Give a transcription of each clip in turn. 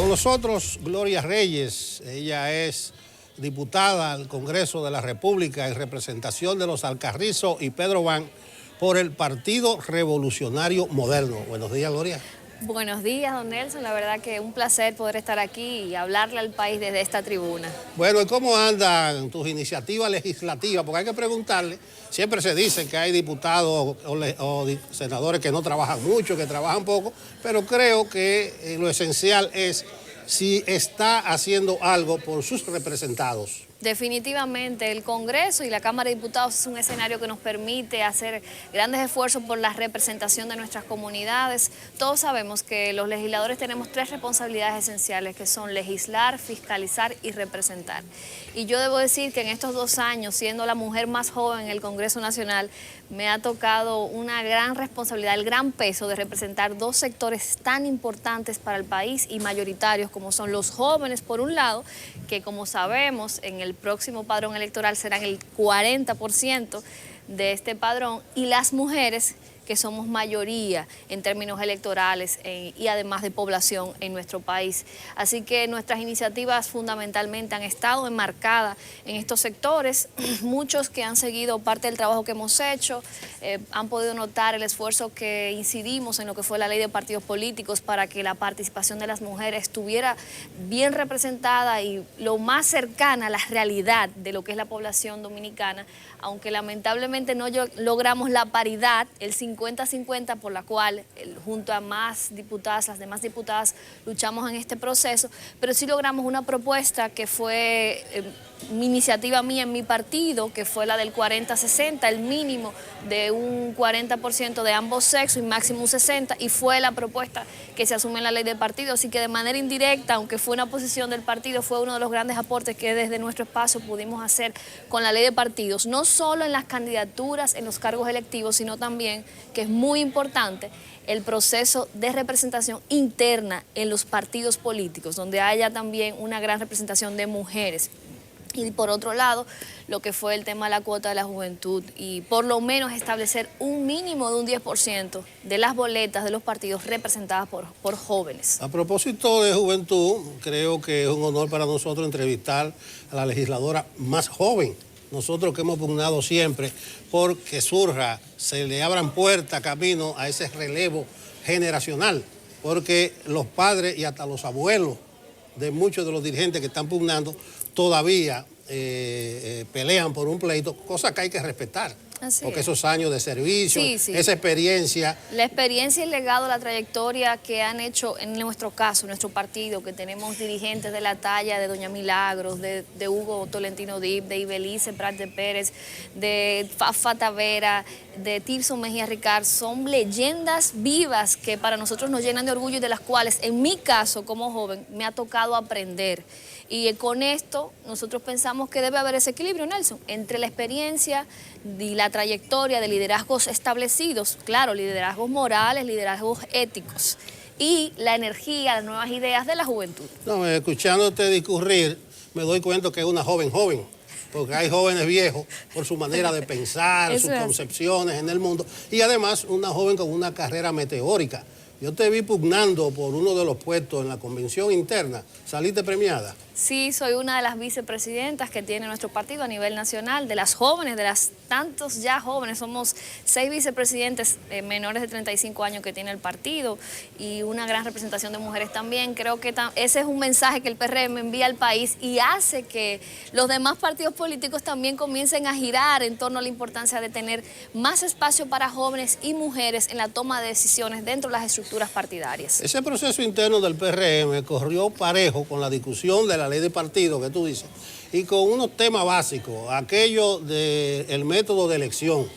Con nosotros Gloria Reyes, ella es diputada al Congreso de la República en representación de los Alcarrizo y Pedro Van por el Partido Revolucionario Moderno. Buenos días, Gloria. Buenos días, don Nelson. La verdad que un placer poder estar aquí y hablarle al país desde esta tribuna. Bueno, ¿y cómo andan tus iniciativas legislativas? Porque hay que preguntarle, siempre se dice que hay diputados o senadores que no trabajan mucho, que trabajan poco, pero creo que lo esencial es si está haciendo algo por sus representados. Definitivamente el Congreso y la Cámara de Diputados es un escenario que nos permite hacer grandes esfuerzos por la representación de nuestras comunidades. Todos sabemos que los legisladores tenemos tres responsabilidades esenciales, que son legislar, fiscalizar y representar. Y yo debo decir que en estos 2 años, siendo la mujer más joven en el Congreso Nacional, me ha tocado una gran responsabilidad, el gran peso de representar 2 sectores tan importantes para el país y mayoritarios como son los jóvenes, por un lado, que como sabemos en el próximo padrón electoral serán el 40% de este padrón, y las mujeres, que somos mayoría en términos electorales y además de población en nuestro país. Así que nuestras iniciativas fundamentalmente han estado enmarcadas en estos sectores. Muchos que han seguido parte del trabajo que hemos hecho han podido notar el esfuerzo que incidimos en lo que fue la ley de partidos políticos para que la participación de las mujeres estuviera bien representada y lo más cercana a la realidad de lo que es la población dominicana, aunque lamentablemente no logramos la paridad, el 50-50, por la cual junto a más diputadas, las demás diputadas luchamos en este proceso, pero sí logramos una propuesta que fue mi iniciativa mía en mi partido, que fue la del 40-60, el mínimo de un 40% de ambos sexos y máximo un 60%, y fue la propuesta que se asume en la ley de partido. Así que de manera indirecta, aunque fue una posición del partido, fue uno de los grandes aportes que desde nuestro espacio pudimos hacer con la ley de partidos, no solo en las candidaturas, en los cargos electivos, sino también, que es muy importante, el proceso de representación interna en los partidos políticos, donde haya también una gran representación de mujeres. Y por otro lado, lo que fue el tema de la cuota de la juventud y por lo menos establecer un mínimo de un 10% de las boletas de los partidos representadas por jóvenes. A propósito de juventud, creo que es un honor para nosotros entrevistar a la legisladora más joven. Nosotros que hemos pugnado siempre porque surja, se le abran puertas, camino a ese relevo generacional, porque los padres y hasta los abuelos de muchos de los dirigentes que están pugnando todavía pelean por un pleito, cosa que hay que respetar. Así porque es. Esos años de servicio, esa experiencia. La experiencia y el legado, la trayectoria que han hecho en nuestro caso, nuestro partido, que tenemos dirigentes de la talla de Doña Milagros, de Hugo Tolentino Dip, de Ibelice Prat de Pérez, de Fafa Tavera, de Tirso Mejía Ricard, son leyendas vivas que para nosotros nos llenan de orgullo y de las cuales, en mi caso como joven, me ha tocado aprender. Y con esto nosotros pensamos que debe haber ese equilibrio, Nelson, entre la experiencia y la trayectoria de liderazgos establecidos, claro, liderazgos morales, liderazgos éticos, y la energía, las nuevas ideas de la juventud. No, escuchándote discurrir, me doy cuenta que es una joven, porque hay jóvenes viejos por su manera de pensar, sus concepciones en el mundo, y además una joven con una carrera meteórica. Yo te vi pugnando por uno de los puestos en la convención interna. ¿Saliste premiada? Sí, soy una de las vicepresidentas que tiene nuestro partido a nivel nacional, de las jóvenes, de las tantos ya jóvenes. Somos 6 vicepresidentes menores de 35 años que tiene el partido y una gran representación de mujeres también. Creo que ese es un mensaje que el PRM envía al país y hace que los demás partidos políticos también comiencen a girar en torno a la importancia de tener más espacio para jóvenes y mujeres en la toma de decisiones dentro de las estructuras partidarias. Ese proceso interno del PRM corrió parejo con la discusión de la ley de partido que tú dices y con unos temas básicos, aquello del método de elección,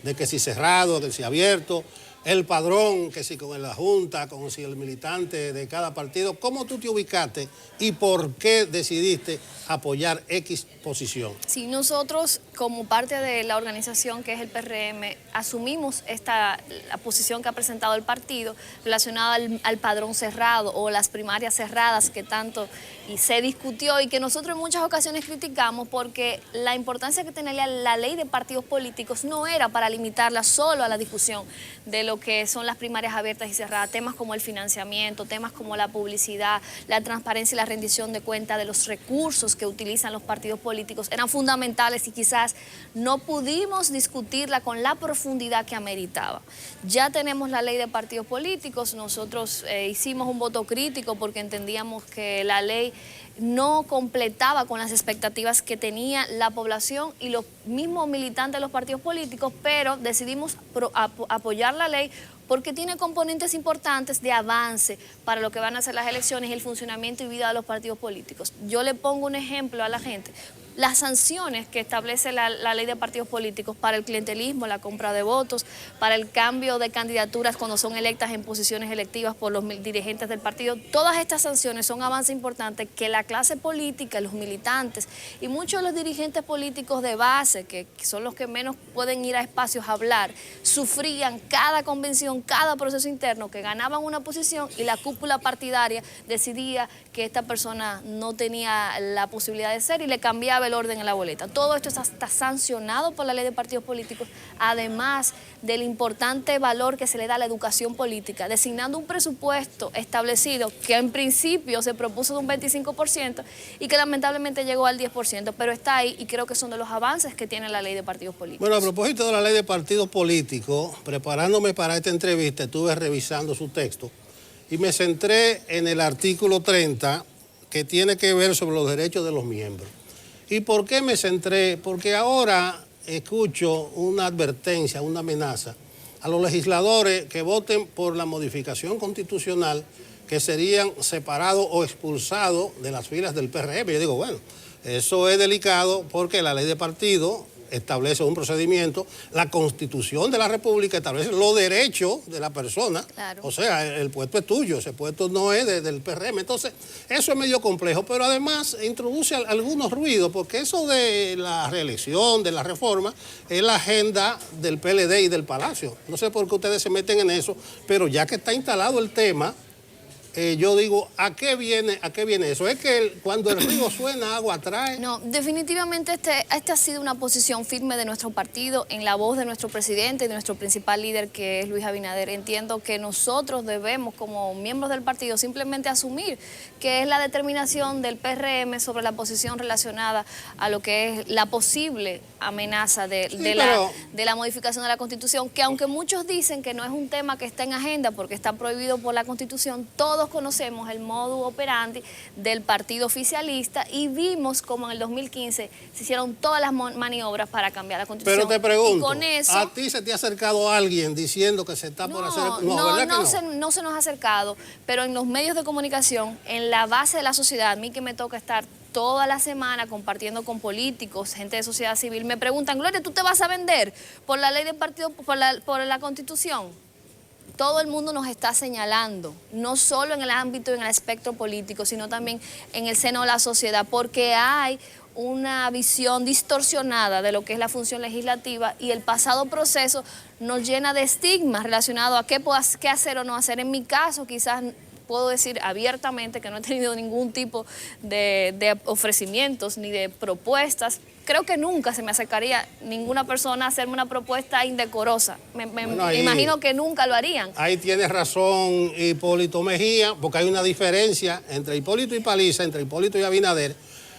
de que si cerrado, que si abierto, el padrón, que si con la Junta, con si el militante de cada partido. ¿Cómo tú te ubicaste y por qué decidiste apoyar X posición? Sí, nosotros como parte de la organización que es el PRM asumimos la posición que ha presentado el partido relacionada al padrón cerrado o las primarias cerradas que tanto se discutió y que nosotros en muchas ocasiones criticamos porque la importancia que tenía la ley de partidos políticos no era para limitarla solo a la discusión de lo que son las primarias abiertas y cerradas, temas como el financiamiento, temas como la publicidad, la transparencia y la rendición de cuenta de los recursos que utilizan los partidos políticos eran fundamentales y quizás no pudimos discutirla con la profundidad que ameritaba. Ya tenemos la ley de partidos políticos, nosotros hicimos un voto crítico porque entendíamos que la ley no completaba con las expectativas que tenía la población y los mismos militantes de los partidos políticos, pero decidimos apoyar la ley porque tiene componentes importantes de avance para lo que van a ser las elecciones y el funcionamiento y vida de los partidos políticos. Yo le pongo un ejemplo a la gente. Las sanciones que establece la ley de partidos políticos para el clientelismo, la compra de votos, para el cambio de candidaturas cuando son electas en posiciones electivas por los dirigentes del partido, todas estas sanciones son avances importantes que la clase política, los militantes y muchos de los dirigentes políticos de base, que son los que menos pueden ir a espacios a hablar, sufrían cada convención, cada proceso interno, que ganaban una posición y la cúpula partidaria decidía que esta persona no tenía la posibilidad de ser y le cambiaba el orden en la boleta. Todo esto está sancionado por la ley de partidos políticos, además del importante valor que se le da a la educación política, designando un presupuesto establecido que en principio se propuso de un 25% y que lamentablemente llegó al 10%, pero está ahí y creo que son de los avances que tiene la ley de partidos políticos. Bueno, a propósito de la ley de partidos políticos, preparándome para esta entrevista, estuve revisando su texto y me centré en el artículo 30 que tiene que ver sobre los derechos de los miembros. ¿Y por qué me centré? Porque ahora escucho una advertencia, una amenaza a los legisladores que voten por la modificación constitucional que serían separados o expulsados de las filas del PRM. Yo digo, bueno, eso es delicado porque la ley de partido establece un procedimiento, la Constitución de la República establece los derechos de la persona, claro. O sea, el puesto es tuyo, ese puesto no es del PRM, entonces eso es medio complejo, pero además introduce algunos ruidos, porque eso de la reelección, de la reforma, es la agenda del PLD y del Palacio. No sé por qué ustedes se meten en eso, pero ya que está instalado el tema, yo digo, ¿a qué viene eso? ¿Es que cuando el río suena, agua trae? No, definitivamente esta ha sido una posición firme de nuestro partido en la voz de nuestro presidente y de nuestro principal líder, que es Luis Abinader. Entiendo que nosotros debemos, como miembros del partido, simplemente asumir que es la determinación del PRM sobre la posición relacionada a lo que es la posible amenaza de la modificación de la Constitución, que aunque muchos dicen que no es un tema que está en agenda porque está prohibido por la Constitución, todos conocemos el modus operandi del partido oficialista y vimos como en el 2015 se hicieron todas las maniobras para cambiar la Constitución. Pero te pregunto, y con eso, ¿a ti se te ha acercado alguien diciendo que se está por hacer? No se nos ha acercado, pero en los medios de comunicación, en la base de la sociedad, a mí que me toca estar toda la semana compartiendo con políticos, gente de sociedad civil, me preguntan, Gloria, ¿tú te vas a vender por la ley de partido, por la Constitución? Todo el mundo nos está señalando, no solo en el ámbito, en el espectro político, sino también en el seno de la sociedad, porque hay una visión distorsionada de lo que es la función legislativa y el pasado proceso nos llena de estigmas relacionados a qué hacer o no hacer. En mi caso, quizás puedo decir abiertamente que no he tenido ningún tipo de ofrecimientos ni de propuestas. Creo que nunca se me acercaría ninguna persona a hacerme una propuesta indecorosa. Me imagino que nunca lo harían. Ahí tienes razón Hipólito Mejía, porque hay una diferencia entre Hipólito y Paliza, entre Hipólito y Abinader,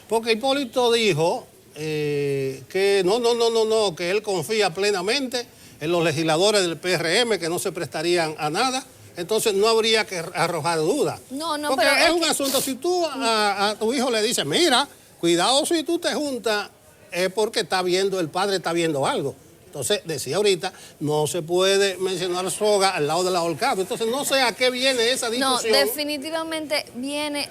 porque Hipólito dijo que no, que él confía plenamente en los legisladores del PRM, que no se prestarían a nada. Entonces no habría que arrojar dudas. Porque es un asunto, si tú a tu hijo le dices, mira, cuidado si tú te juntas, es porque el padre está viendo algo. Entonces, decía ahorita, no se puede mencionar soga al lado del ahorcado. Entonces, no sé a qué viene esa discusión. No, definitivamente viene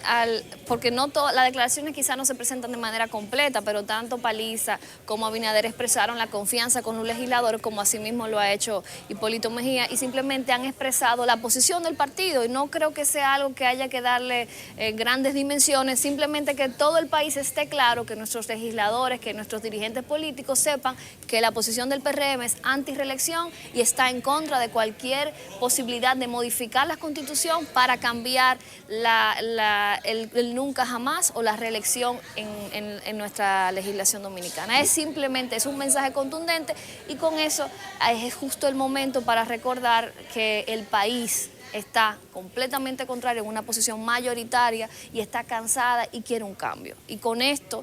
porque no todas las declaraciones quizás no se presentan de manera completa, pero tanto Paliza como Abinader expresaron la confianza con los legisladores, como asimismo lo ha hecho Hipólito Mejía, y simplemente han expresado la posición del partido. Y no creo que sea algo que haya que darle grandes dimensiones, simplemente que todo el país esté claro, que nuestros legisladores, que nuestros dirigentes políticos sepan que la posición del PRM PRM es anti-reelección y está en contra de cualquier posibilidad de modificar la Constitución para cambiar el nunca jamás o la reelección en nuestra legislación dominicana. Es simplemente, es un mensaje contundente y con eso es justo el momento para recordar que el país está completamente contrario, en una posición mayoritaria y está cansada y quiere un cambio. Y con esto,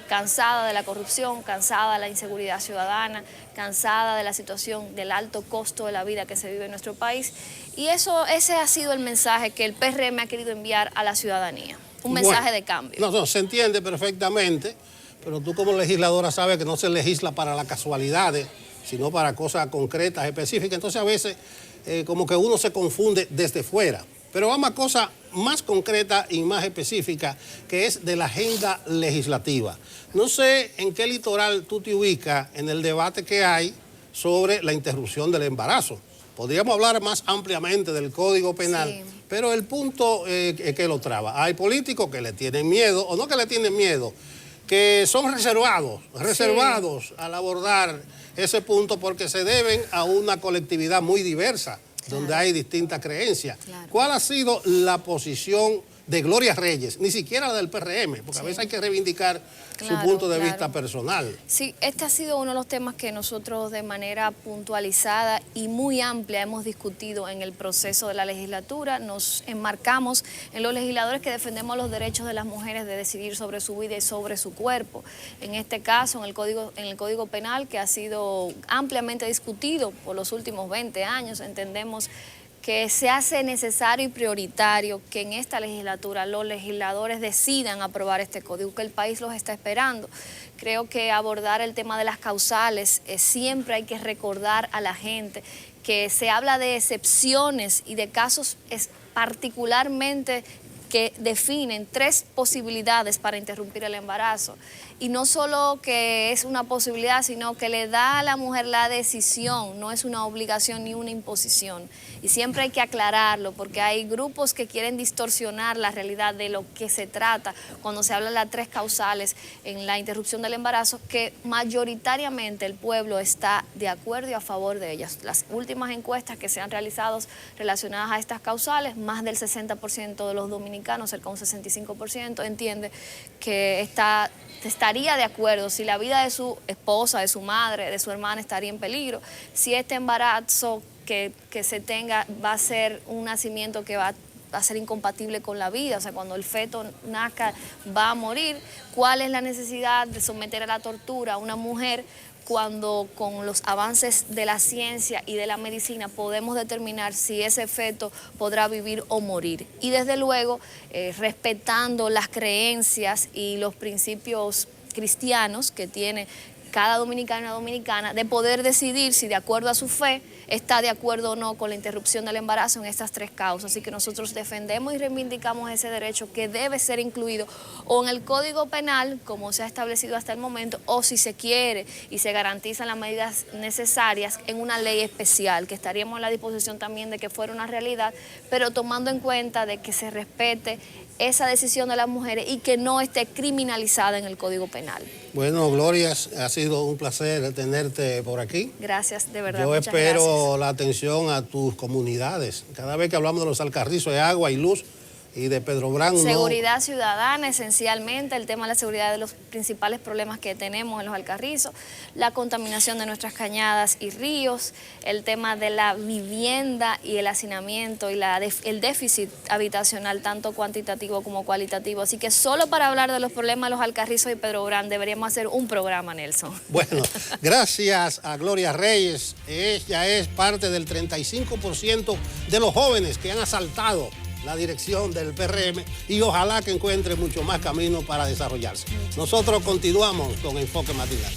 cansada de la corrupción, cansada de la inseguridad ciudadana, cansada de la situación del alto costo de la vida que se vive en nuestro país. Y ese ha sido el mensaje que el PRM ha querido enviar a la ciudadanía, un mensaje de cambio. No, se entiende perfectamente, pero tú como legisladora sabes que no se legisla para las casualidades, sino para cosas concretas, específicas. Entonces a veces como que uno se confunde desde fuera. Pero vamos a cosas más concretas y más específicas, que es de la agenda legislativa. No sé en qué litoral tú te ubicas en el debate que hay sobre la interrupción del embarazo. Podríamos hablar más ampliamente del Código Penal, sí, pero el punto es que lo traba. Hay políticos que le tienen miedo, o no que le tienen miedo, que son reservados sí, al abordar ese punto porque se deben a una colectividad muy diversa, claro, donde hay distintas creencias. Claro. ¿Cuál ha sido la posición de Gloria Reyes? Ni siquiera la del PRM, porque sí, a veces hay que reivindicar su punto de vista personal. Sí, este ha sido uno de los temas que nosotros de manera puntualizada y muy amplia hemos discutido en el proceso de la legislatura. Nos enmarcamos en los legisladores que defendemos los derechos de las mujeres de decidir sobre su vida y sobre su cuerpo. En este caso, en el Código Penal, que ha sido ampliamente discutido por los últimos 20 años, entendemos que se hace necesario y prioritario que en esta legislatura los legisladores decidan aprobar este código, que el país los está esperando. Creo que abordar el tema de las causales, siempre hay que recordar a la gente que se habla de excepciones y de casos particularmente que definen 3 posibilidades para interrumpir el embarazo. Y no solo que es una posibilidad, sino que le da a la mujer la decisión, no es una obligación ni una imposición. Y siempre hay que aclararlo, porque hay grupos que quieren distorsionar la realidad de lo que se trata cuando se habla de las 3 causales en la interrupción del embarazo, que mayoritariamente el pueblo está de acuerdo y a favor de ellas. Las últimas encuestas que se han realizado relacionadas a estas causales, más del 60% de los dominicanos, cerca de un 65%, entiende que estaría de acuerdo si la vida de su esposa, de su madre, de su hermana estaría en peligro, si este embarazo que se tenga va a ser un nacimiento que va a ser incompatible con la vida, o sea, cuando el feto nazca va a morir. ¿Cuál es la necesidad de someter a la tortura a una mujer cuando con los avances de la ciencia y de la medicina podemos determinar si ese feto podrá vivir o morir? Y desde luego, respetando las creencias y los principios cristianos que tiene cada dominicano y dominicana, de poder decidir si de acuerdo a su fe está de acuerdo o no con la interrupción del embarazo en estas 3 causas. Así que nosotros defendemos y reivindicamos ese derecho que debe ser incluido o en el Código Penal, como se ha establecido hasta el momento, o si se quiere y se garantizan las medidas necesarias en una ley especial, que estaríamos en la disposición también de que fuera una realidad, pero tomando en cuenta de que se respete esa decisión de las mujeres y que no esté criminalizada en el Código Penal. Bueno, Gloria, ha sido un placer tenerte por aquí. Gracias, de verdad. Yo espero la atención a tus comunidades. Cada vez que hablamos de los Alcarrizos de agua y luz y de Pedro Brán. Seguridad ciudadana, esencialmente, el tema de la seguridad de los principales problemas que tenemos en los Alcarrizos, la contaminación de nuestras cañadas y ríos, el tema de la vivienda y el hacinamiento y el déficit habitacional, tanto cuantitativo como cualitativo. Así que solo para hablar de los problemas de los Alcarrizos y Pedro Brán deberíamos hacer un programa, Nelson. Bueno, gracias a Gloria Reyes. Ella es parte del 35% de los jóvenes que han asaltado la dirección del PRM y ojalá que encuentre mucho más camino para desarrollarse. Nosotros continuamos con Enfoque Matinal.